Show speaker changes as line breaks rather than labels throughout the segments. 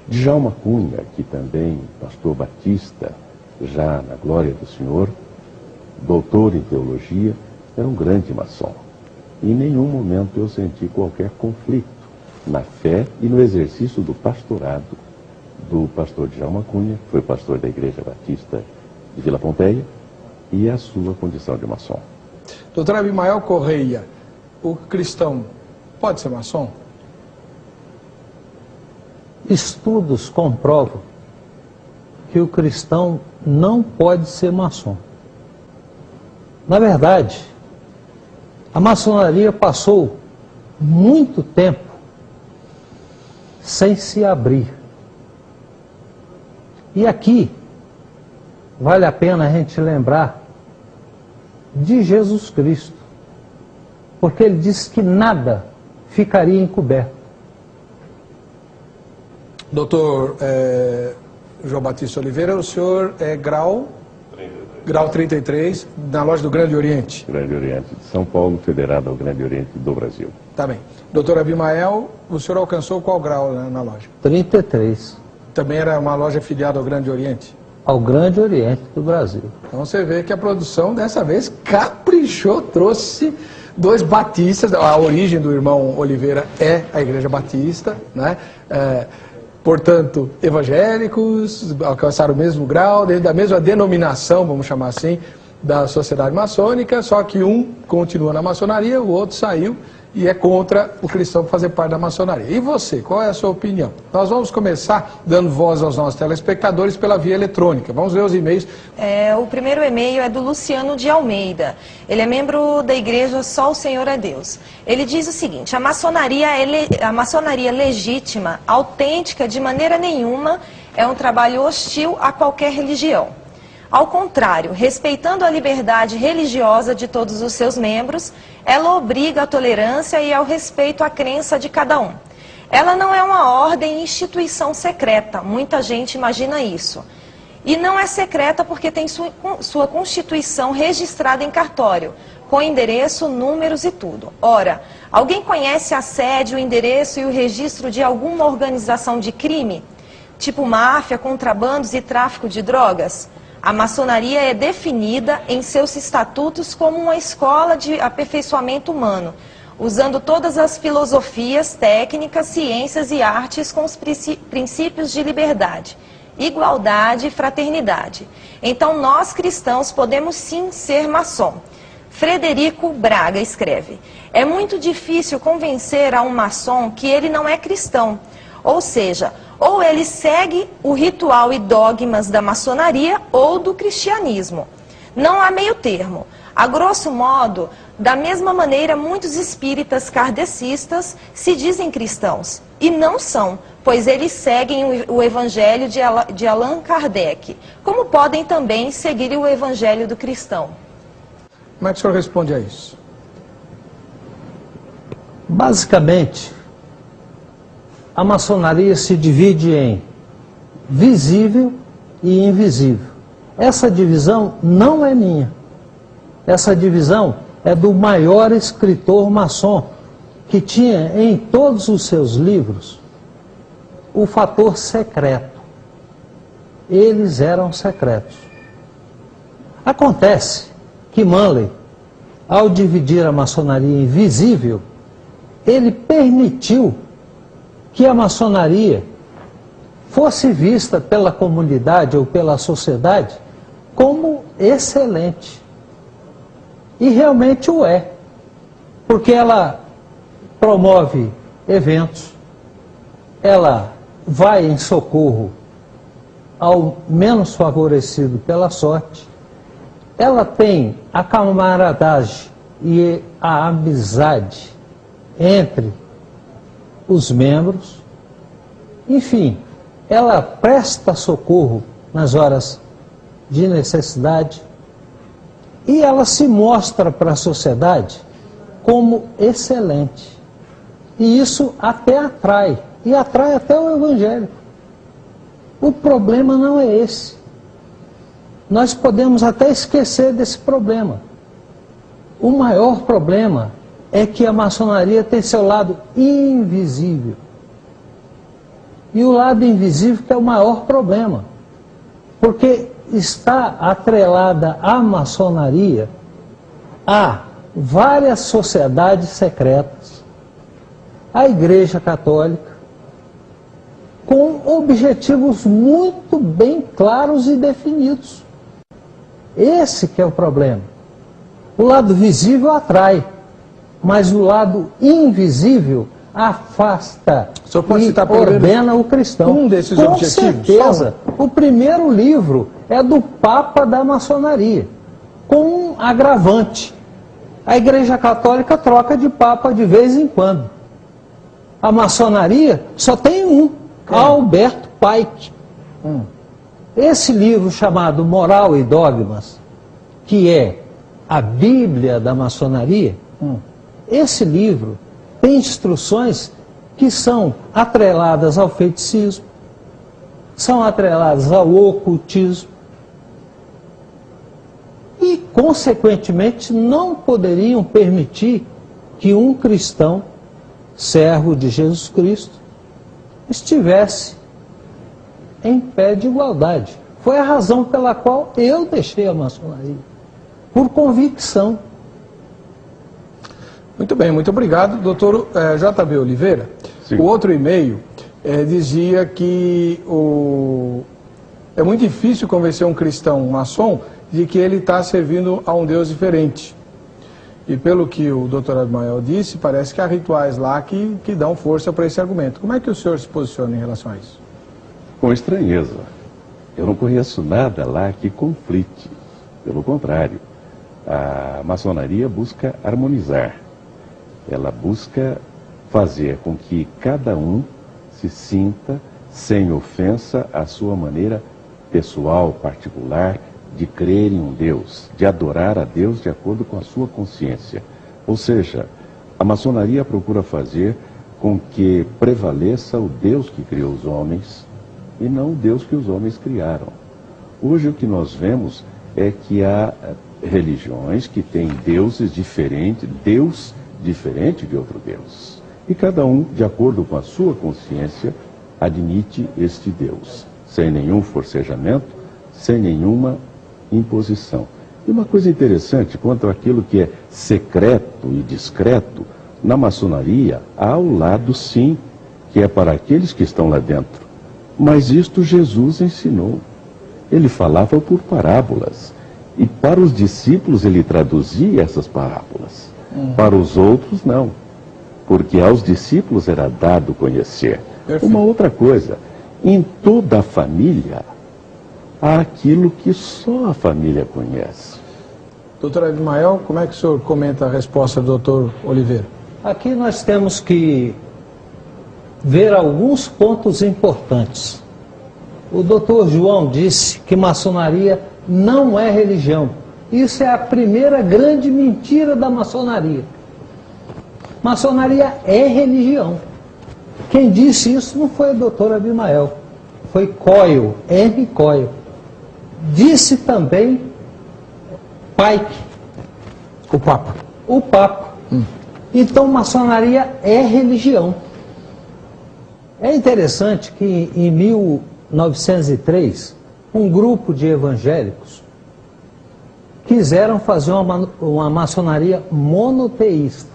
Djalma Cunha, que também pastor batista, já na glória do Senhor, doutor em teologia, era um grande maçom. Em nenhum momento eu senti qualquer conflito na fé e no exercício do pastorado do pastor Djalma Cunha, que foi pastor da Igreja Batista de Vila Pompeia, e a sua condição de maçom.
Doutor Abimael Correia, o cristão pode ser maçom?
Estudos comprovam que o cristão não pode ser maçom. Na verdade, a maçonaria passou muito tempo sem se abrir. E aqui, vale a pena a gente lembrar de Jesus Cristo, porque ele disse que nada ficaria encoberto.
Doutor João Batista Oliveira, o senhor é grau 33, na loja do Grande Oriente.
Grande Oriente de São Paulo, federado ao Grande Oriente do Brasil.
Tá bem. Doutor Abimael, o senhor alcançou qual grau na loja?
33.
Também era uma loja afiliada ao Grande Oriente?
Ao Grande Oriente do Brasil.
Então você vê que a produção dessa vez caprichou, trouxe dois batistas. A origem do irmão Oliveira é a Igreja Batista, né? Portanto, evangélicos, alcançaram o mesmo grau, dentro da mesma denominação, vamos chamar assim, da sociedade maçônica, só que um continua na maçonaria, o outro saiu e é contra o cristão fazer parte da maçonaria. E você, qual é a sua opinião? Nós vamos começar dando voz aos nossos telespectadores pela via eletrônica. Vamos ver os e-mails.
O primeiro e-mail é do Luciano de Almeida. Ele é membro da igreja Só o Senhor é Deus. Ele diz o seguinte: a maçonaria legítima, autêntica de maneira nenhuma, é um trabalho hostil a qualquer religião. Ao contrário, respeitando a liberdade religiosa de todos os seus membros, ela obriga à tolerância e ao respeito à crença de cada um. Ela não é uma ordem e instituição secreta, muita gente imagina isso. E não é secreta porque tem sua constituição registrada em cartório, com endereço, números e tudo. Ora, alguém conhece a sede, o endereço e o registro de alguma organização de crime? Tipo máfia, contrabandos e tráfico de drogas? A maçonaria é definida em seus estatutos como uma escola de aperfeiçoamento humano, usando todas as filosofias, técnicas, ciências e artes com os princípios de liberdade, igualdade e fraternidade. Então nós cristãos podemos sim ser maçom. Frederico Braga escreve: é muito difícil convencer a um maçom que ele não é cristão, ou seja, ou ele segue o ritual e dogmas da maçonaria ou do cristianismo. Não há meio termo. A grosso modo, da mesma maneira, muitos espíritas kardecistas se dizem cristãos. E não são, pois eles seguem o evangelho de Allan Kardec, como podem também seguir o evangelho do cristão.
Como é que o senhor responde a isso?
Basicamente, a maçonaria se divide em visível e invisível. Essa divisão não é minha. Essa divisão é do maior escritor maçom, que tinha em todos os seus livros o fator secreto. Eles eram secretos. Acontece que Manley, ao dividir a maçonaria em visível, ele permitiu que a maçonaria fosse vista pela comunidade ou pela sociedade como excelente. E realmente o é, porque ela promove eventos, ela vai em socorro ao menos favorecido pela sorte, ela tem a camaradagem e a amizade entre os membros, enfim, ela presta socorro nas horas de necessidade e ela se mostra para a sociedade como excelente. E isso até atrai, e atrai até o evangélico. O problema não é esse. Nós podemos até esquecer desse problema. O maior problema é que a maçonaria tem seu lado invisível. e o lado invisível que é o maior problema. Porque está atrelada à maçonaria a várias sociedades secretas, a Igreja Católica, com objetivos muito bem claros e definidos. Esse que é o problema. O lado visível atrai, mas o lado invisível afasta e ordena o cristão.
Um desses
com
objetivos?
certeza. O primeiro livro é do Papa da Maçonaria, com um agravante. A Igreja Católica troca de Papa de vez em quando. A maçonaria só tem um, Alberto Pike. Esse livro chamado Moral e Dogmas, que é a Bíblia da maçonaria, esse livro tem instruções que são atreladas ao feiticismo, são atreladas ao ocultismo e, consequentemente, não poderiam permitir que um cristão, servo de Jesus Cristo, estivesse em pé de igualdade. Foi a razão pela qual eu deixei a maçonaria, por convicção.
Muito bem, muito obrigado. Doutor J.B. Oliveira,
Sim.
O outro e-mail dizia que é muito difícil convencer um cristão maçom de que ele está servindo a um Deus diferente. E pelo que o doutor Abimael disse, parece que há rituais lá que dão força para esse argumento. Como é que o senhor se posiciona em relação a isso?
Com estranheza. Eu não conheço nada lá que conflite. Pelo contrário, a maçonaria busca harmonizar. Ela busca fazer com que cada um se sinta sem ofensa à sua maneira pessoal, particular, de crer em um Deus, de adorar a Deus de acordo com a sua consciência. Ou seja, a maçonaria procura fazer com que prevaleça o Deus que criou os homens e não o Deus que os homens criaram. Hoje o que nós vemos é que há religiões que têm deuses diferentes, Deus diferente de outro Deus. E cada um, de acordo com a sua consciência, admite este Deus, sem nenhum forcejamento, sem nenhuma imposição. E uma coisa interessante, quanto àquilo que é secreto e discreto, na maçonaria há o lado sim, que é para aqueles que estão lá dentro. Mas isto Jesus ensinou. Ele falava por parábolas. E para os discípulos ele traduzia essas parábolas. Para os outros, não. Porque aos discípulos era dado conhecer.
Perfeito.
Uma outra coisa, em toda a família, há aquilo que só a família conhece.
Doutor Abimael, como é que o senhor comenta a resposta do doutor Oliveira?
Aqui nós temos que ver alguns pontos importantes. O doutor João disse que maçonaria não é religião. Isso é a primeira grande mentira da maçonaria. Maçonaria é religião. Quem disse isso não foi o doutor Abimael, foi Coyle, Henry Coyle. Disse também Pike,
O Papa.
o Papa. Então, maçonaria é religião. É interessante que em 1903, um grupo de evangélicos quiseram fazer uma maçonaria monoteísta.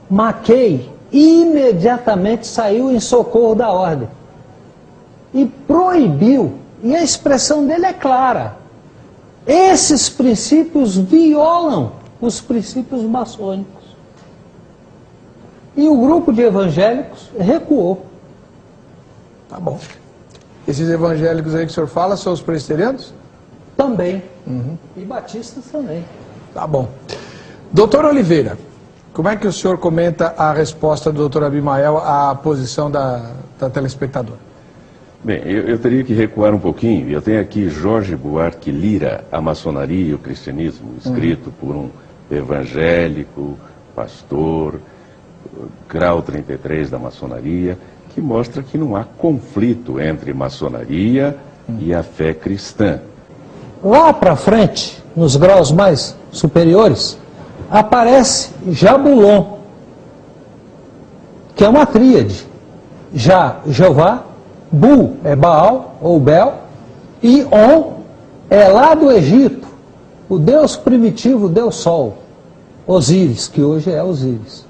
Mackay imediatamente saiu em socorro da ordem e proibiu, e a expressão dele é clara: esses princípios violam os princípios maçônicos. E o grupo de evangélicos recuou.
Tá bom. Esses evangélicos aí que o senhor fala são os presbiterianos?
Também. E batistas também.
Tá bom. Doutor Oliveira, como é que o senhor comenta a resposta do doutor Abimael à posição da telespectadora?
Bem, eu teria que recuar um pouquinho. Eu tenho aqui Jorge Buarque Lira, A Maçonaria e o Cristianismo, escrito por um evangélico, pastor, grau 33 da maçonaria, que mostra que não há conflito entre maçonaria e a fé cristã.
Lá para frente, nos graus mais superiores, aparece Jabulon, que é uma tríade. Já Jeová, Bu é Baal ou Bel, e On é lá do Egito, o deus primitivo, o deus Sol, Osíris, que hoje é Osíris.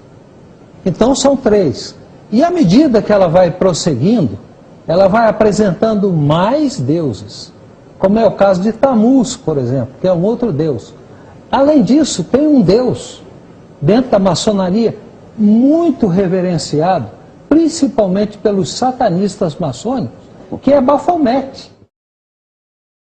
Então são 3. E à medida que ela vai prosseguindo, ela vai apresentando mais deuses, como é o caso de Tammuz, por exemplo, que é um outro deus. Além disso, tem um deus dentro da maçonaria muito reverenciado, principalmente pelos satanistas maçônicos, que é Baphomet.